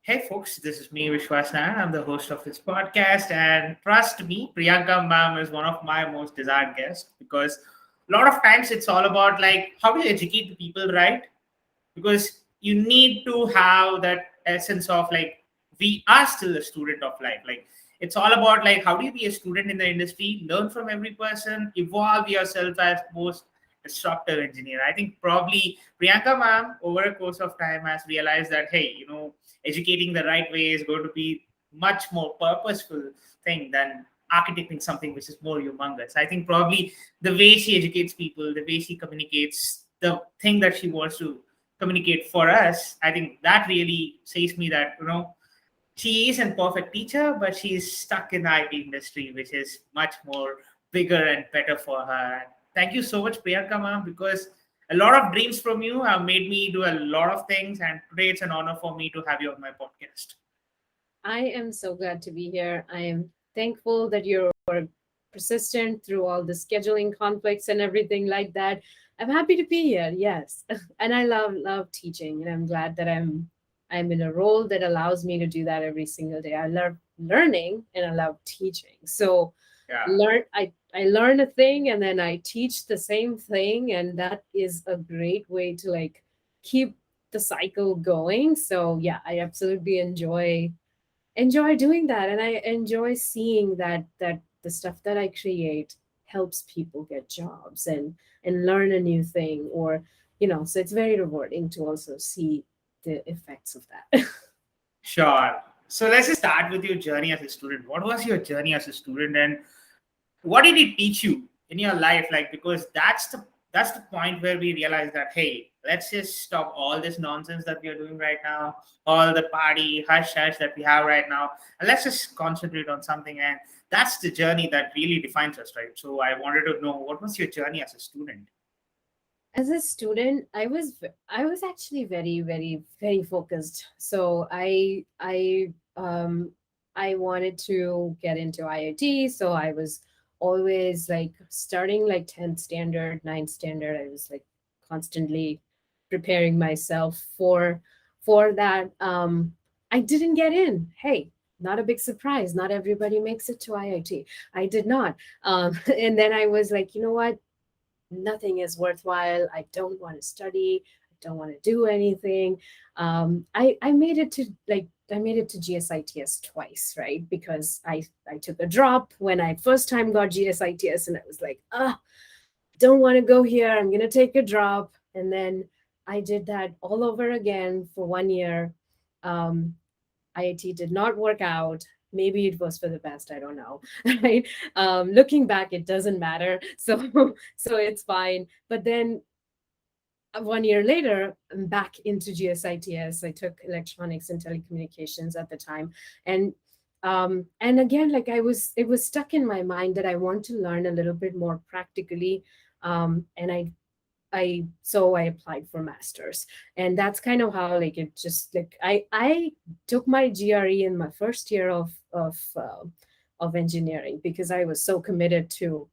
Hey folks, this is me, Vishwasnan. I'm the host of this podcast, and trust me, Priyanka ma'am is one of my most desired guests because a lot of times it's all about like how do you educate the people, right? Because you need to have that essence of like we are still a student of life. Like it's all about like how do you be a student in the industry, learn from every person, evolve yourself as most disruptive engineer. I think probably Priyanka ma'am over a course of time has realized that hey, educating the right way is going to be much more purposeful thing than architecting something which is more humongous. I think probably the way she educates people, the way she communicates, the thing that she wants to communicate for us, I think that really says me that she is a perfect teacher, but she's stuck in the IT industry, which is much more bigger and better for her. Thank you so much, Priyanka ma'am, because a lot of dreams from you have made me do a lot of things, and today it's an honor for me to have you on my podcast. I am so glad to be here. I am thankful that you're persistent through all the scheduling conflicts and everything like that. I'm happy to be here. Yes. And I love teaching, and I'm glad that I'm in a role that allows me to do that every single day. I love learning and I love teaching. So Yeah. I learn a thing and then I teach the same thing, and that is a great way to like keep the cycle going. So yeah, I absolutely enjoy doing that, and I enjoy seeing that the stuff that I create helps people get jobs and learn a new thing, or so it's very rewarding to also see the effects of that. Sure. So let's just start with your journey as a student. What was your journey as a student, and what did it teach you in your life? Like because that's the point where we realize that hey, let's just stop all this nonsense that we are doing right now, all the party hush hush that we have right now, and let's just concentrate on something. And that's the journey that really defines us, right? So I wanted to know what was your journey as a student. As a student, I was actually very focused. So I wanted to get into IoT. So I was always like starting like 10th standard, ninth standard. I was like constantly preparing myself for that. I didn't get in. Hey, not a big surprise. Not everybody makes it to IIT. I did not. And then I was like, you know what? Nothing is worthwhile. I don't want to study. I don't want to do anything. I made it to GSITS twice, right? Because I took a drop when I first time got GSITS, and I was like, don't want to go here. I'm gonna take a drop, and then I did that all over again for 1 year. Um, IIT did not work out. Maybe it was for the best. I don't know. Right? Looking back, it doesn't matter. So it's fine. But then 1 year later, I'm back into GSITS. I took electronics and telecommunications at the time, and again, like it was stuck in my mind that I want to learn a little bit more practically, and I applied for masters, and that's kind of how like it just like I took my GRE in my first year of engineering because I was so committed to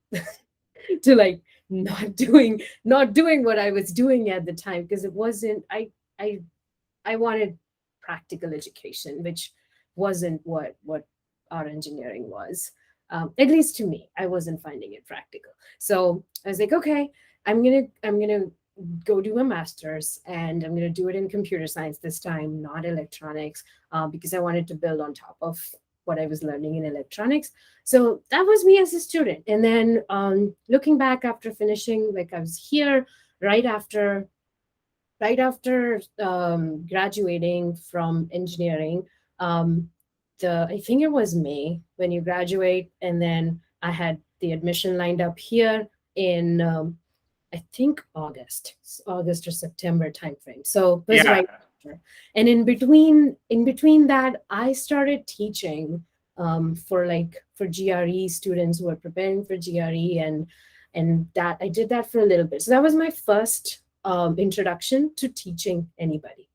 to like not doing what I was doing at the time, because it wasn't I I wanted practical education, which wasn't what our engineering was. At least to me, I wasn't finding it practical. So I was like, okay, I'm gonna go do a master's, and I'm gonna do it in computer science this time, not electronics, because I wanted to build on top of what I was learning in electronics. So that was me as a student. And then looking back after finishing, like I was here right after graduating from engineering. The I think it was May when you graduate, and then I had the admission lined up here in I think August or September timeframe. So it was Yeah. right after. And in between that, I started teaching for GRE students who are preparing for GRE, and that I did that for a little bit. So that was my first introduction to teaching anybody,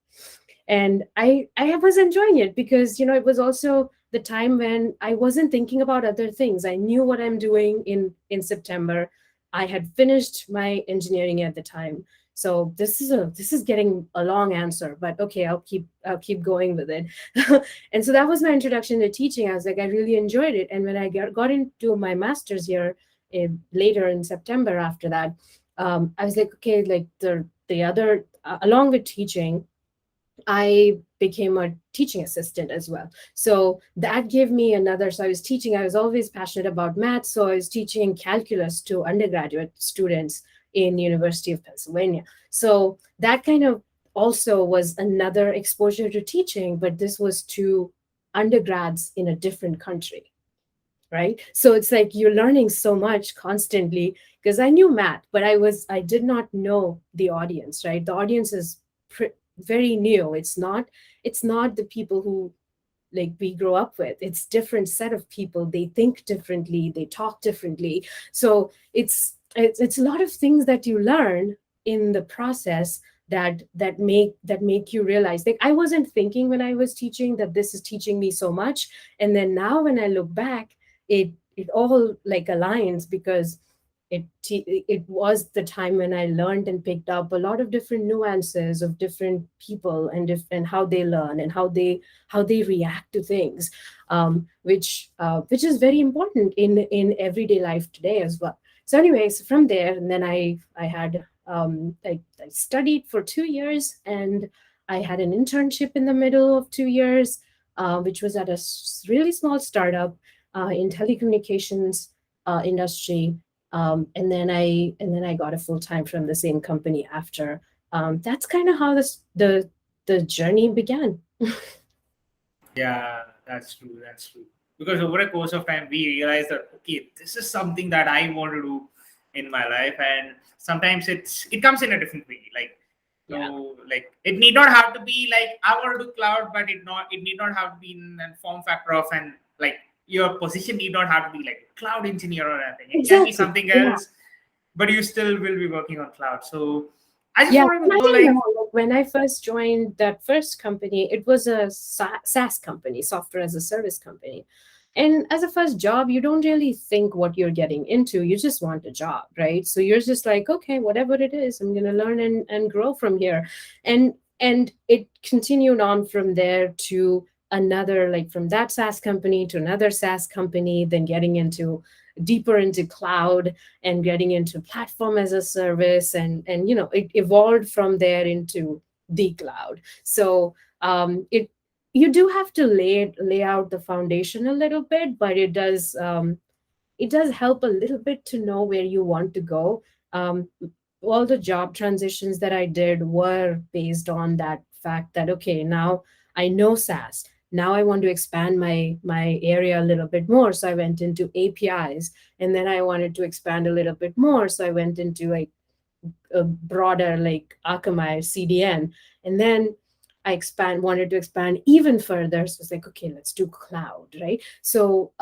and I was enjoying it because it was also the time when I wasn't thinking about other things. I knew what I'm doing in September. I had finished my engineering at the time, So this is getting a long answer, but okay, I'll keep going with it. And so that was my introduction to teaching. I was like, I really enjoyed it. And when I got into my master's year, later in September after that, I was like, okay, like the other along with teaching, I became a teaching assistant as well. So that gave me another. So I was teaching, I was always passionate about math. So I was teaching calculus to undergraduate students in University of Pennsylvania. So that kind of also was another exposure to teaching, but this was to undergrads in a different country, right? So it's like you're learning so much constantly, because I knew math, but I did not know the audience, right? The audience is very new. It's not the people who like we grow up with. It's different set of people. They think differently, they talk differently. So it's a lot of things that you learn in the process that make you realize, like, I wasn't thinking when I was teaching that this is teaching me so much. And then now when I look back, it all like aligns, because it was the time when I learned and picked up a lot of different nuances of different people, and how they learn and how they react to things, which is very important in everyday life today as well. So anyways, from there, and then I had I studied for 2 years, and I had an internship in the middle of 2 years, which was at a really small startup in telecommunications industry, and then I got a full time from the same company after. That's kind of how the journey began. Yeah, that's true. That's true. Because over a course of time, we realize that okay, this is something that I want to do in my life, and sometimes it comes in a different way. Like, Yeah, like it need not have to be like I want to do cloud, but it need not have to be in a form factor of, and like your position need not have to be like cloud engineer or anything. It can be exactly. something Yeah. else, but you still will be working on cloud. So I just Yeah, wanted and to I know didn't know. like Like, when I first joined that first company, it was a SaaS company, software as a service company. And as a first job, you don't really think what you're getting into. You just want a job, right? So you're just like, okay, whatever it is, I'm gonna learn and grow from here. And it continued on from there to another, like from that SaaS company to another SaaS company, then getting into deeper into cloud and getting into platform as a service, and it evolved from there into the cloud. So it you do have to lay out the foundation a little bit, but it does help a little bit to know where you want to go. All the job transitions that I did were based on that fact that, okay, now I know SaaS. Now I want to expand my area a little bit more. So I went into APIs, and then I wanted to expand a little bit more. So I went into like a broader like Akamai CDN. And then I wanted to expand even further. So it's like, okay, let's do cloud, right? So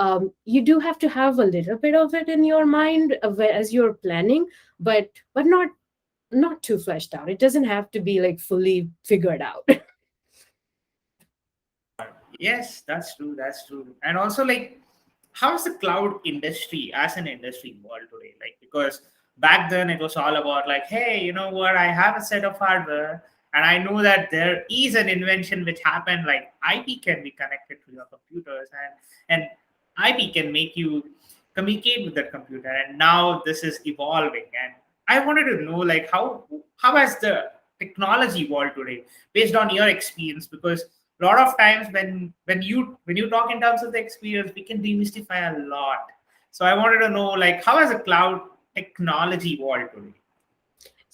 you do have to have a little bit of it in your mind as you're planning, but not too fleshed out. It doesn't have to be like fully figured out. yes, that's true. That's true. And also, like, how's the cloud industry as an industry evolved today? Like, because back then it was all about like, hey, you know what? I have a set of hardware, and I know that there is an invention which happened. Like, IP can be connected to your computers, and IP can make you communicate with that computer. And now this is evolving, and I wanted to know like how has the technology evolved today based on your experience? Because a lot of times when you talk in terms of the experience, we can demystify a lot. So I wanted to know like how has the cloud technology evolved today?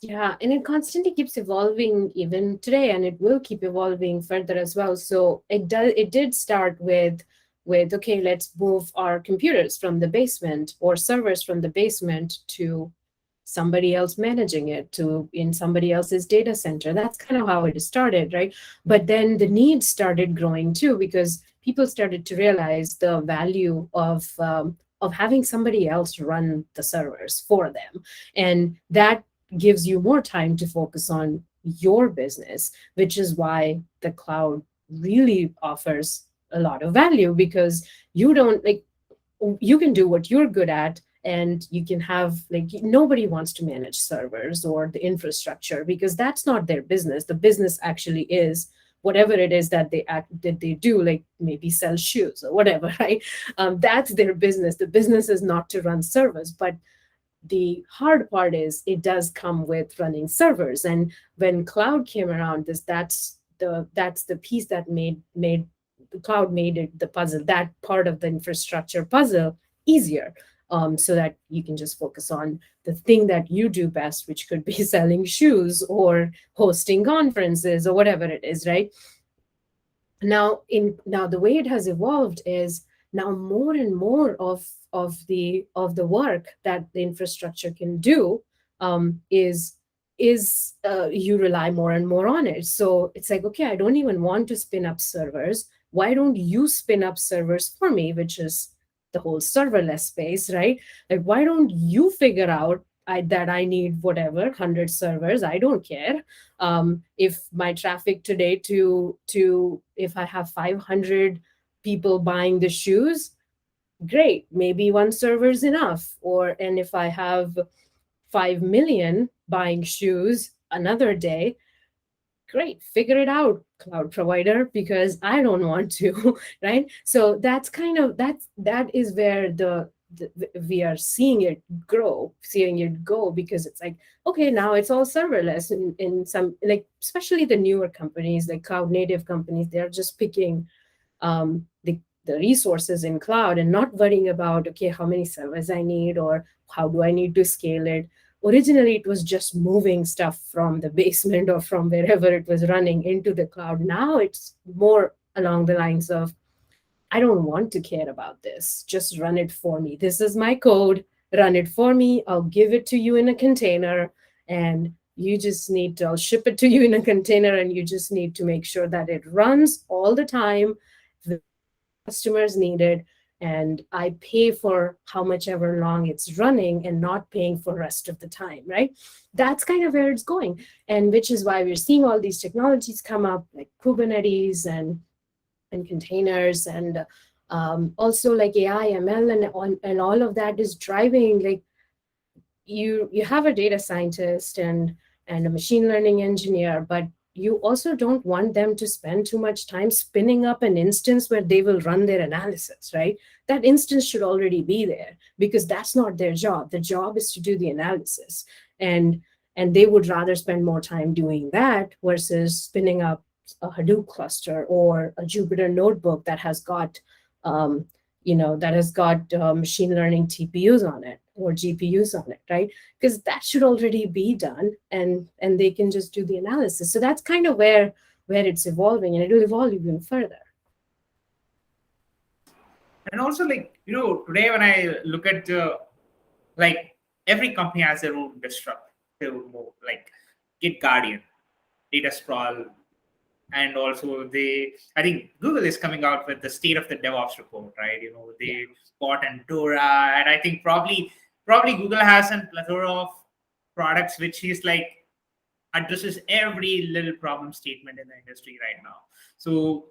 Yeah, and it constantly keeps evolving even today, and it will keep evolving further as well. So it did start with okay, let's move our computers from the basement or servers from the basement to somebody else managing it, to in somebody else's data center. That's kind of how it started, right? But then the needs started growing too, because people started to realize the value of having somebody else run the servers for them, and that gives you more time to focus on your business, which is why the cloud really offers a lot of value, because you don't like you can do what you're good at, and you can have like nobody wants to manage servers or the infrastructure because that's not their business. The business actually is whatever it is that they do, like maybe sell shoes or whatever, right? That's their business. The business is not to run servers, but the hard part is it does come with running servers. And when cloud came around, that's the piece that made the cloud made it the puzzle, that part of the infrastructure puzzle, easier. So that you can just focus on the thing that you do best, which could be selling shoes or hosting conferences or whatever it is, right? Now the way it has evolved is now more and more of the work that the infrastructure can do, is you rely more and more on it. So it's like, okay, I don't even want to spin up servers. Why don't you spin up servers for me, which is the whole serverless space, right? Like, why don't you figure out that I need whatever 100 servers? I don't care. If my traffic today to if I have 500 people buying the shoes, great, maybe one server is enough. Or and if I have 5 million buying shoes another day, great, figure it out, cloud provider, because I don't want to. Right? So that's kind of that is where the we are seeing it go, because it's like, okay, now it's all serverless in some, like especially the newer companies, like cloud native companies, they're just picking the resources in cloud and not worrying about, okay, how many servers I need or how do I need to scale it. Originally it was just moving stuff from the basement or from wherever it was running into the cloud. Now it's more along the lines of, I don't want to care about this, just run it for me. This is my code, run it for me. I'll give it to you in a container, and I'll ship it to you in a container, and you just need to make sure that it runs all the time, customers need it, and I pay for how much ever long it's running and not paying for rest of the time, right? That's kind of where it's going. And which is why we're seeing all these technologies come up, like Kubernetes and containers, and also like AI, ML, and all of that is driving, like, you have a data scientist and a machine learning engineer, but you also don't want them to spend too much time spinning up an instance where they will run their analysis, right? That instance should already be there, because that's not their job. The job is to do the analysis, and they would rather spend more time doing that versus spinning up a Hadoop cluster or a Jupyter notebook that has got um, machine learning TPUs on it or GPUs on it, right? Because that should already be done, and they can just do the analysis. So that's kind of where it's evolving, and it will evolve even further. And also, like, today when I look at like every company has their own disruptive move, like Git Guardian, data sprawl, and also I think Google is coming out with the state of the DevOps report, right? They bought Antora, and I think probably Google has a plethora of products which is like addresses every little problem statement in the industry right now. So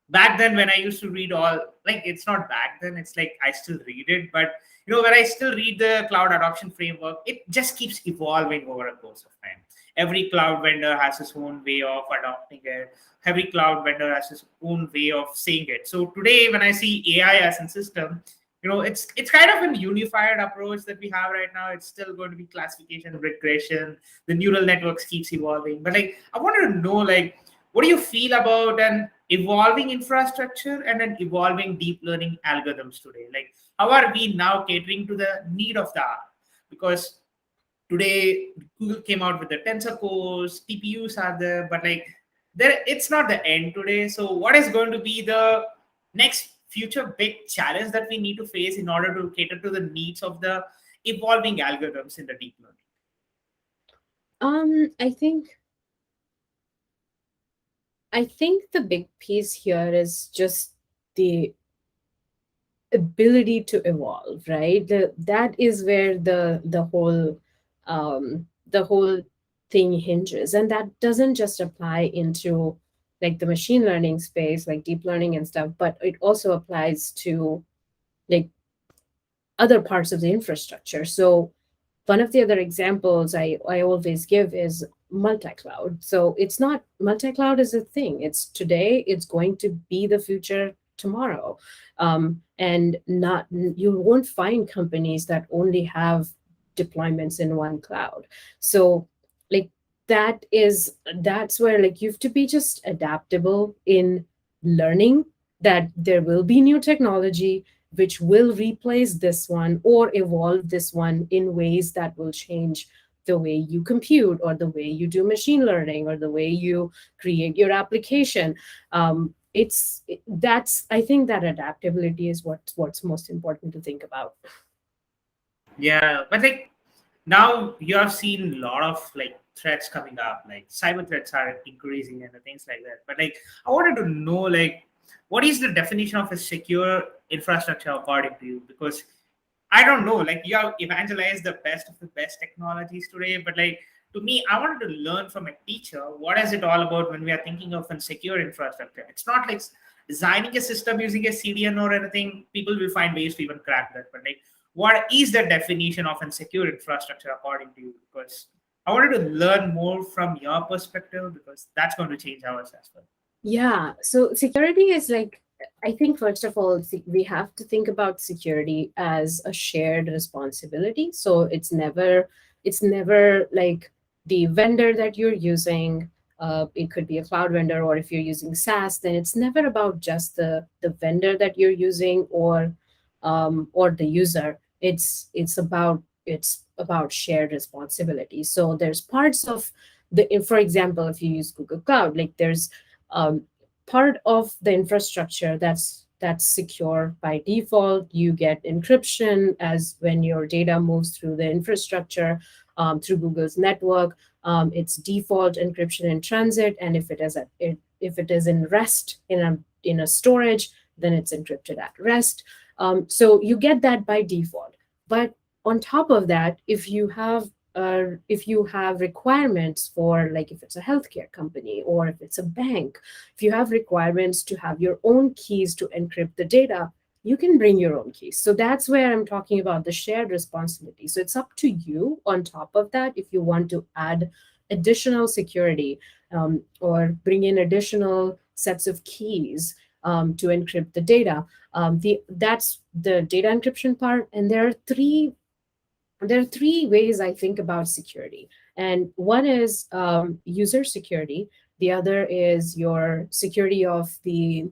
back then when I used to read all, like, it's not back then, it's like I still read it, but when I still read the cloud adoption framework, it just keeps evolving over a course of time. Every cloud vendor has his own way of adopting it. Every cloud vendor has his own way of saying it. So today when I see AI as a system, it's kind of a unified approach that we have right now. It's still going to be classification, regression. The neural networks keeps evolving, but like I wanted to know, like, what do you feel about an evolving infrastructure and an evolving deep learning algorithms today? Like, how are we now catering to the need of the hour? Because today Google came out with the tensor cores, TPUs are there, but like it's not the end today. So what is going to be the next future big challenge that we need to face in order to cater to the needs of the evolving algorithms in the deep learning? I think the big piece here is just the ability to evolve, right? That is where the whole thing hinges, and that doesn't just apply into like the machine learning space, like deep learning and stuff, but it also applies to like other parts of the infrastructure. So one of the other examples I always give is multi-cloud. So it's not, multi-cloud is a thing. It's today, it's going to be the future tomorrow. And not, you won't find companies that only have deployments in one cloud. So like that's where like you have to be just adaptable in learning that there will be new technology which will replace this one or evolve this one in ways that will change the way you compute or the way you do machine learning or the way you create your application. That's, I think that adaptability is what's most important to think about. Yeah, but like now you have seen a lot of like threats coming up, like cyber threats are increasing and things like that. But like I wanted to know like what is the definition of a secure infrastructure according to you? Because I don't know, like you have evangelized the best of the best technologies today, but like to me, I wanted to learn from a teacher what is it all about when we are thinking of a secure infrastructure. It's not like designing a system using a CDN or anything. People will find ways to even crack that, but like what is the definition of a secure infrastructure according to you? Because I wanted to learn more from your perspective because that's going to change ours as well. Yeah, so security is like, I think first of all, we have to think about security as a shared responsibility. So it's never like the vendor that you're using. It could be a cloud vendor, or if you're using SaaS, then it's never about just the vendor that you're using or the user. It's about shared responsibility. So there's parts of for example, if you use Google Cloud, like there's um, part of the infrastructure that's secure by default. You get encryption as when your data moves through the infrastructure, through Google's network. It's default encryption in transit, and if it is in rest in a storage, then it's encrypted at rest. So you get that by default. But on top of that, if you have requirements for, like if it's a healthcare company or if it's a bank, if you have requirements to have your own keys to encrypt the data, you can bring your own keys. So that's where I'm talking about the shared responsibility. So it's up to you on top of that if you want to add additional security, or bring in additional sets of keys to encrypt the data. That's the data encryption part. And there are three ways I think about security. And one is user security. The other is your security of the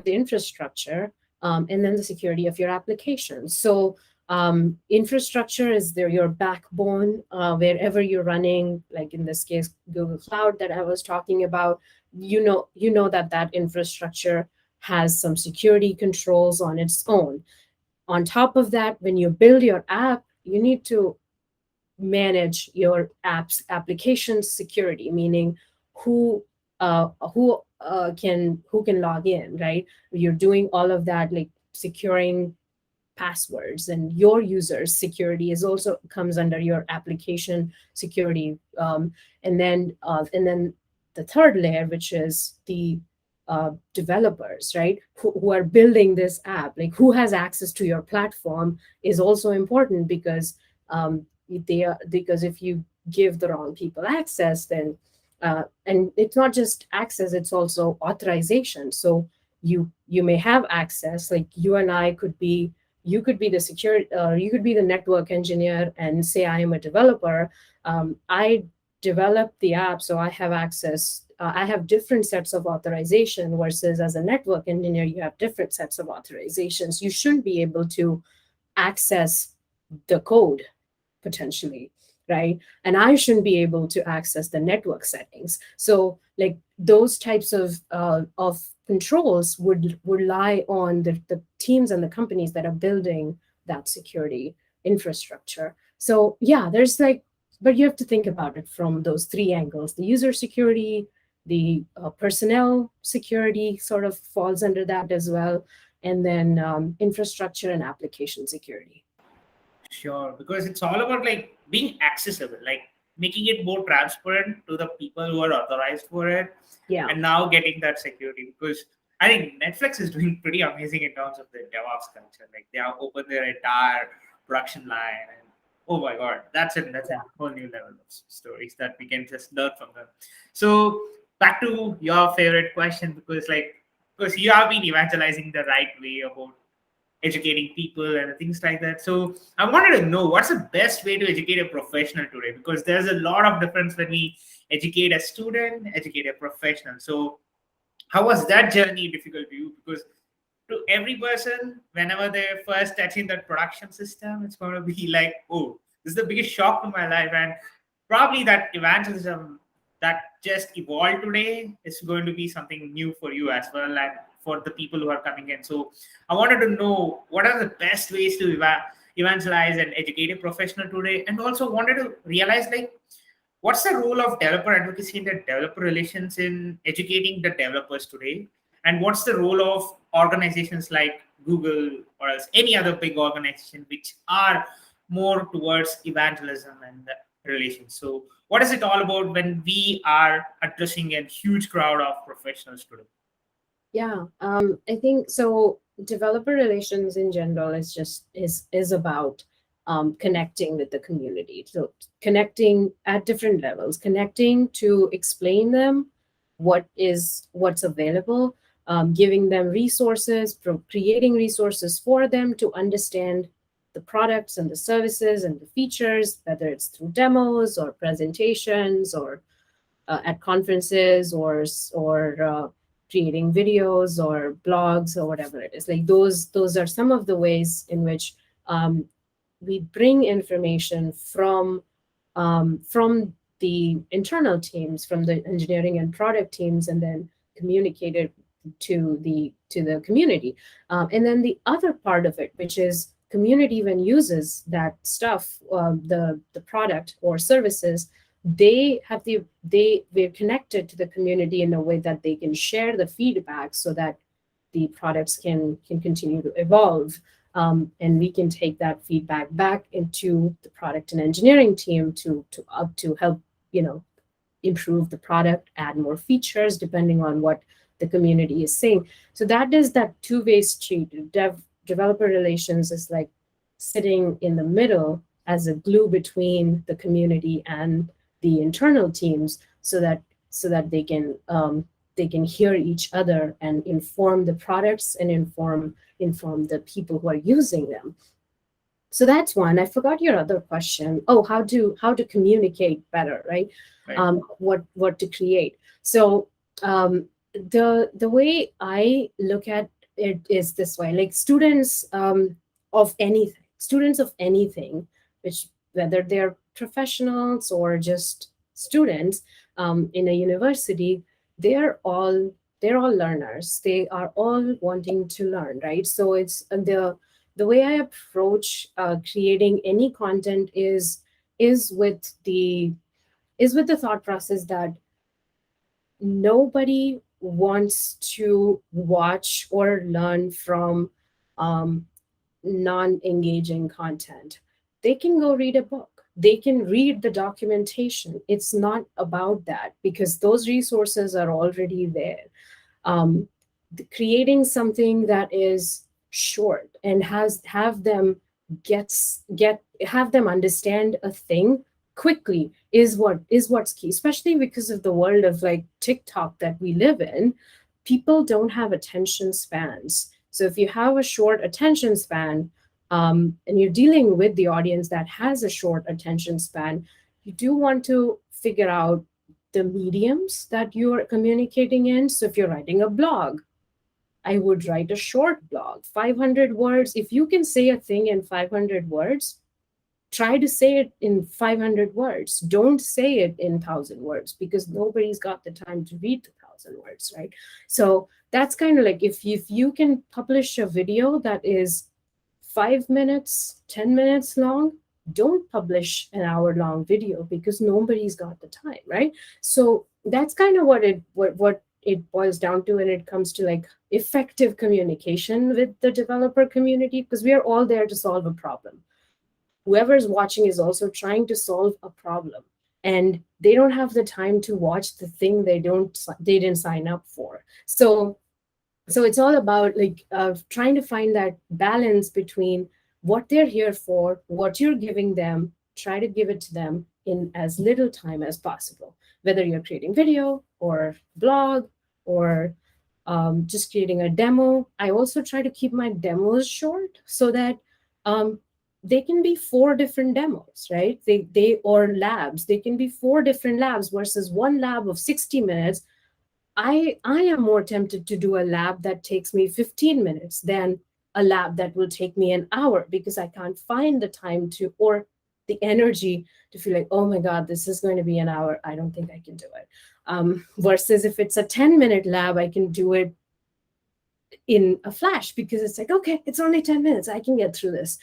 infrastructure, and then the security of your applications. So infrastructure is your backbone, wherever you're running, like in this case, Google Cloud that I was talking about. You know that infrastructure has some security controls on its own. On top of that, when you build your app, you need to manage your app's application security, meaning who who can log in, right? You're doing all of that, like securing passwords, and your users security is also comes under your application security. And then the third layer, which is the developers, right, who are building this app, like who has access to your platform, is also important, because because if you give the wrong people access, then and it's not just access, it's also authorization. So you may have access, like you and I could be, you could be the security, you could be the network engineer and say I am a developer. I developed the app, so I have access. I have different sets of authorization, versus as a network engineer, you have different sets of authorizations. You shouldn't be able to access the code potentially, right? And I shouldn't be able to access the network settings. So like those types of controls would lie on the teams and the companies that are building that security infrastructure. So yeah, there's like, but you have to think about it from those three angles: the user security, the personnel security sort of falls under that as well, and then infrastructure and application security. Sure, because it's all about like being accessible, like making it more transparent to the people who are authorized for it, Yeah. and now getting that security. Because I think Netflix is doing pretty amazing in terms of the DevOps culture. Like they have opened their entire production line, and oh my god, that's a whole new level of stories that we can just learn from them. So back to your favorite question, because you have been evangelizing the right way about educating people and things like that. So I wanted to know what's the best way to educate a professional today, because there's a lot of difference when we educate a student, educate a professional. So how was that journey difficult to you? Because to every person, whenever they're first touching that production system, it's going to be like, oh, this is the biggest shock to my life. And probably that evangelism that just evolved today is going to be something new for you as well, and for the people who are coming in. So I wanted to know what are the best ways to evangelize and educate a professional today, and also wanted to realize like what's the role of developer advocacy and the developer relations in educating the developers today? And what's the role of organizations like Google or else any other big organization which are more towards evangelism and the relations? So, what is it all about when we are addressing a huge crowd of professionals today? Yeah, I think so. Developer relations in general is about connecting with the community. So connecting at different levels, connecting to explain them what's available, giving them resources, creating resources for them to understand the products and the services and the features, whether it's through demos or presentations or at conferences or creating videos or blogs or whatever it is. Like those are some of the ways in which um, we bring information from the internal teams, from the engineering and product teams, and then communicate it to the community. And then the other part of it, which is community when uses that stuff, the product or services, we're connected to the community in a way that they can share the feedback so that the products can continue to evolve, and we can take that feedback back into the product and engineering team to help improve the product, add more features depending on what the community is saying. So that is that two-way street. Developer relations is like sitting in the middle as a glue between the community and the internal teams, so that they can hear each other and inform the products and inform the people who are using them. So that's one. I forgot your other question. Oh, how to communicate better, right? Right. What to create. So the way I look at it is this way: like students of anything, which whether they're professionals or just students in a university, they're all they're all learners. They are all wanting to learn, right? So it's the way I approach creating any content is with the is with the thought process that nobody wants to watch or learn from um, non-engaging content. They can go read a book. They can read the documentation. It's not about that because those resources are already there. um, Creating something that is short and has have them understand a thing quickly is what's key, especially because of the world of like TikTok that we live in. People don't have attention spans. So if you have a short attention span, and you're dealing with the audience that has a short attention span, you do want to figure out the mediums that you're communicating in. So if you're writing a blog, I would write a short blog, 500 words. If you can say a thing in 500 words, try to say it in 500 words. Don't say it in 1,000 words because nobody's got the time to read the 1,000 words, right? So that's kind of like if you can publish a video that is 5 minutes, 10 minutes long, don't publish an hour-long video because nobody's got the time, right? So that's kind of what it boils down to when it comes to like effective communication with the developer community, because we are all there to solve a problem. Whoever is watching is also trying to solve a problem, and they don't have the time to watch the thing they didn't sign up for. So So it's all about like trying to find that balance between what they're here for, what you're giving them, try to give it to them in as little time as possible, whether you're creating video or blog or just creating a demo. I also try to keep my demos short so that um, they can be four different demos, right? They or labs, they can be four different labs versus one lab of 60 minutes. I am more tempted to do a lab that takes me 15 minutes than a lab that will take me an hour because I can't find the time to or the energy to feel like, oh my God, this is going to be an hour. I don't think I can do it. Versus if it's a 10-minute lab, I can do it in a flash because it's like, okay, it's only 10 minutes. I can get through this.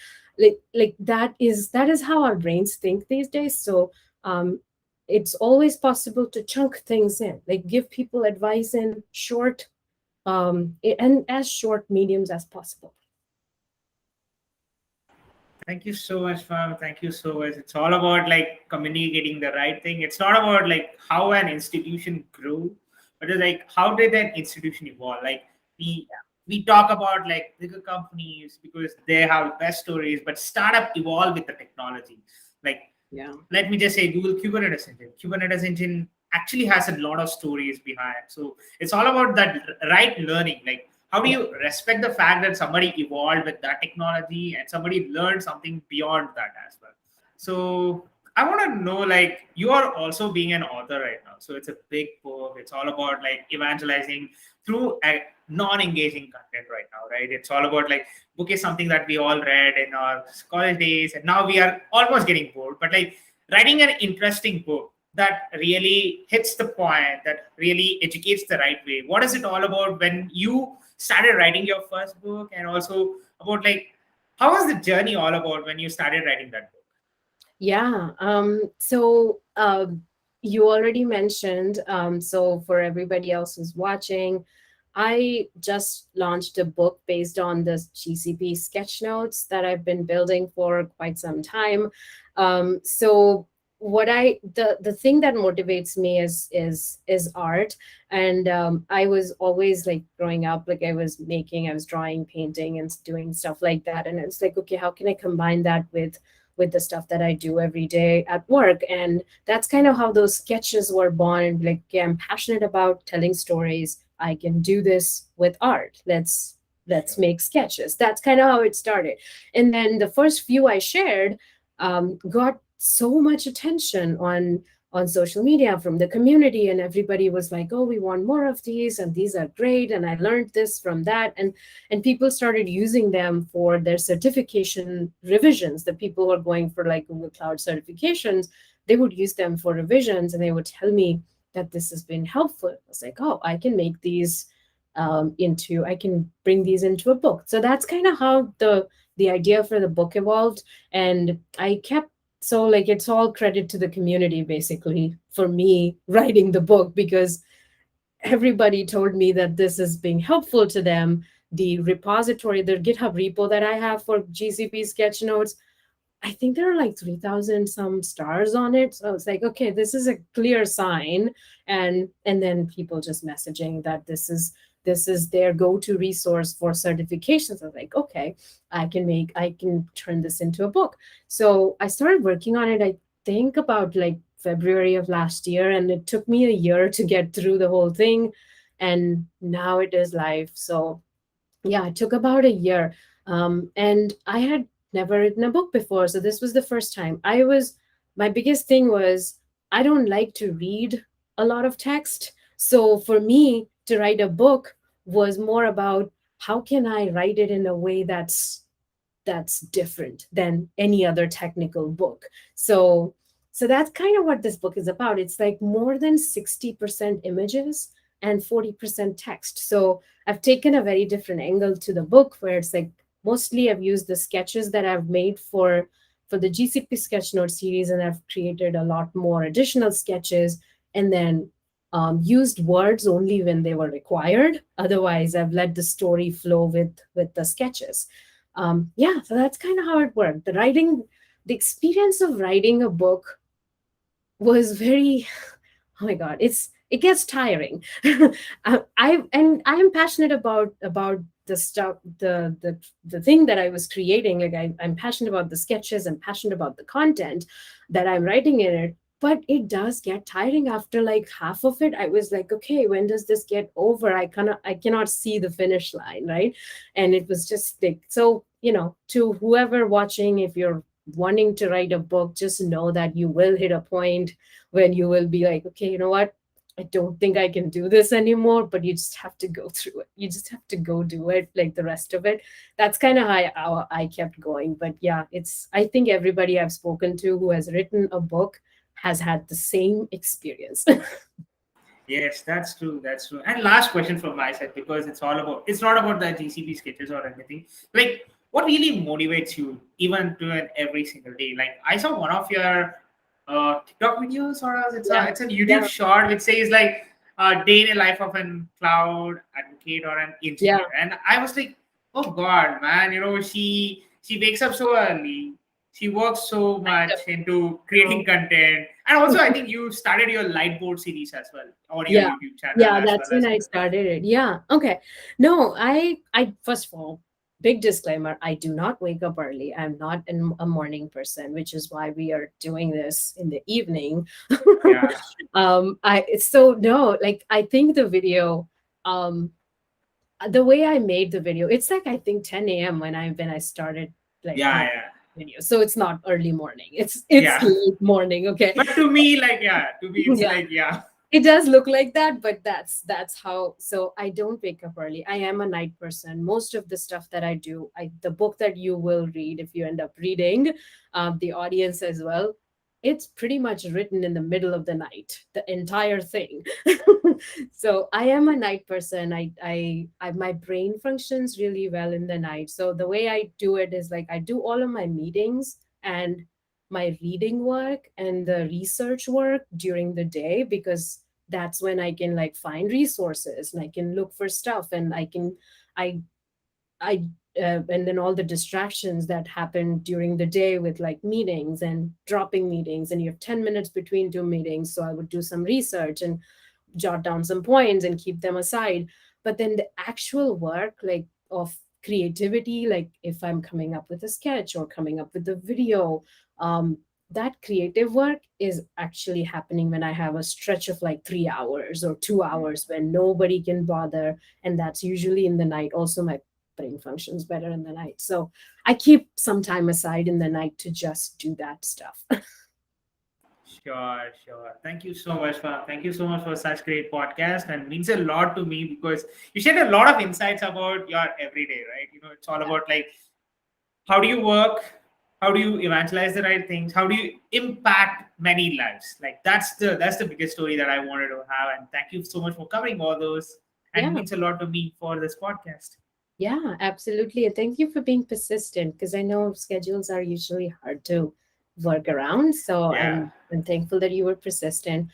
Like that is how our brains think these days. So it's always possible to chunk things in, like give people advice in short and as short mediums as possible. Thank you so much, ma'am. Thank you so much. It's all about like communicating the right thing. It's not about like how an institution grew, but it's like how did an institution evolve? Like we we talk about like bigger companies because they have best stories, but startup evolve with the technology. Like Yeah. let me just say Google Kubernetes engine. Kubernetes engine actually has a lot of stories behind. So it's all about that right learning. Like how do Yeah. you respect the fact that somebody evolved with that technology and somebody learned something beyond that as well? So I want to know, like, you are also being an author right now. So it's a big book. It's all about like evangelizing through a non-engaging content right now, right? It's all about like book is something that we all read in our college days, and now we are almost getting bored. But like writing an interesting book that really hits the point, that really educates the right way. What is it all about when you started writing your first book, and also about like how was the journey all about when you started writing that book? Yeah. You already mentioned, so for everybody else who's watching, I just launched a book based on the GCP sketch notes that I've been building for quite some time. So what I the thing that motivates me is art. And I was always like growing up, like I was drawing, painting, and doing stuff like that. And it's like, okay, how can I combine that with the stuff that I do every day at work? And that's kind of how those sketches were born. And like, okay, I'm passionate about telling stories. I can do this with art. Let's Sure. make sketches. That's kind of how it started. And then the first few I shared got so much attention on social media from the community, and everybody was like, oh, we want more of these, and these are great, and I learned this from that. And people started using them for their certification revisions. The people who are going for like Google Cloud certifications, they would use them for revisions, and they would tell me that this has been helpful. I was like, oh, I can make these I can bring these into a book. So that's kind of how the idea for the book evolved. And I kept so like it's all credit to the community basically for me writing the book, because everybody told me that this is being helpful to them. The repository, the GitHub repo that I have for GCP sketch notes, I think there are like 3,000 some stars on it. So it's like, okay, this is a clear sign. And then people just messaging that this is their go-to resource for certifications. I was like, okay, I can turn this into a book. So I started working on it, I think about like February of last year, and it took me a year to get through the whole thing. And now it is live. So yeah, it took about a year. And I had never written a book before. So this was the first time. My biggest thing was I don't like to read a lot of text. So for me to write a book was more about how can I write it in a way that's different than any other technical book. So that's kind of what this book is about. It's like more than 60% images and 40% text. So I've taken a very different angle to the book, where it's like mostly I've used the sketches that I've made for the GCP sketchnote series, and I've created a lot more additional sketches, and then used words only when they were required. Otherwise, I've let the story flow with the sketches. Yeah, so that's kind of how it worked. The experience of writing a book was very, oh my god, it gets tiring. I am passionate about the stuff, the thing that I was creating. Like I'm passionate about the sketches, I'm passionate about the content that I'm writing in it. But it does get tiring after like half of it. I was like, okay, when does this get over? I cannot see the finish line, right? And it was just like, so, to whoever watching, if you're wanting to write a book, just know that you will hit a point when you will be like, okay, you know what, I don't think I can do this anymore, but you just have to go through it. You just have to go do it, like the rest of it. That's kind of how I kept going. But yeah, I think everybody I've spoken to who has written a book has had the same experience. Yes, that's true. That's true. And last question from my side, because it's not about the GCP sketches or anything. Like, what really motivates you even to an every single day? Like, I saw one of your TikTok videos, or else Yeah, it's a YouTube yeah, short which says like day in a life of an cloud advocate or an yeah, engineer, and I was like, oh God, man, she wakes up so early, she works so I much into know. creating content, and also I think you started your lightboard series as well on your Yeah, YouTube channel yeah, as that's well when as I started it. Yeah, okay. No, I first of all, big disclaimer, I do not wake up early. I'm not a morning person, which is why we are doing this in the evening. yeah, I so no, like I think the video, um, the way I made the video, it's like I think 10 a.m. when I started like yeah, my yeah, video. So it's not early morning. It's yeah. late morning, okay? But to me, like, yeah, to me it's Yeah, like, yeah, it does look like that, but that's how. So I don't wake up early. I am a night person. Most of the stuff that I do, the book that you will read, if you end up reading, the audience as well, it's pretty much written in the middle of the night, the entire thing. So I am a night person. My brain functions really well in the night. So the way I do it is like I do all of my meetings and my reading work and the research work during the day, because that's when I can like find resources and I can look for stuff, and I I and then all the distractions that happen during the day with like meetings and dropping meetings, and you have 10 minutes between two meetings, so I would do some research and jot down some points and keep them aside. But then the actual work, like of creativity, like if I'm coming up with a sketch or coming up with a video, um, that creative work is actually happening when I have a stretch of like 3 hours or 2 hours when nobody can bother. And that's usually in the night. Also, my brain functions better in the night. So I keep some time aside in the night to just do that stuff. sure, sure. Thank you so much for such great podcast, and means a lot to me because you shared a lot of insights about your everyday, right? It's all about like how do you work, how do you evangelize the right things, how do you impact many lives. Like that's the biggest story that I wanted to have, and thank you so much for covering all those, and Yeah. means a lot to me for this podcast. Yeah, absolutely. And thank you for being persistent, because I know schedules are usually hard to work around. So Yeah. I'm thankful that you were persistent.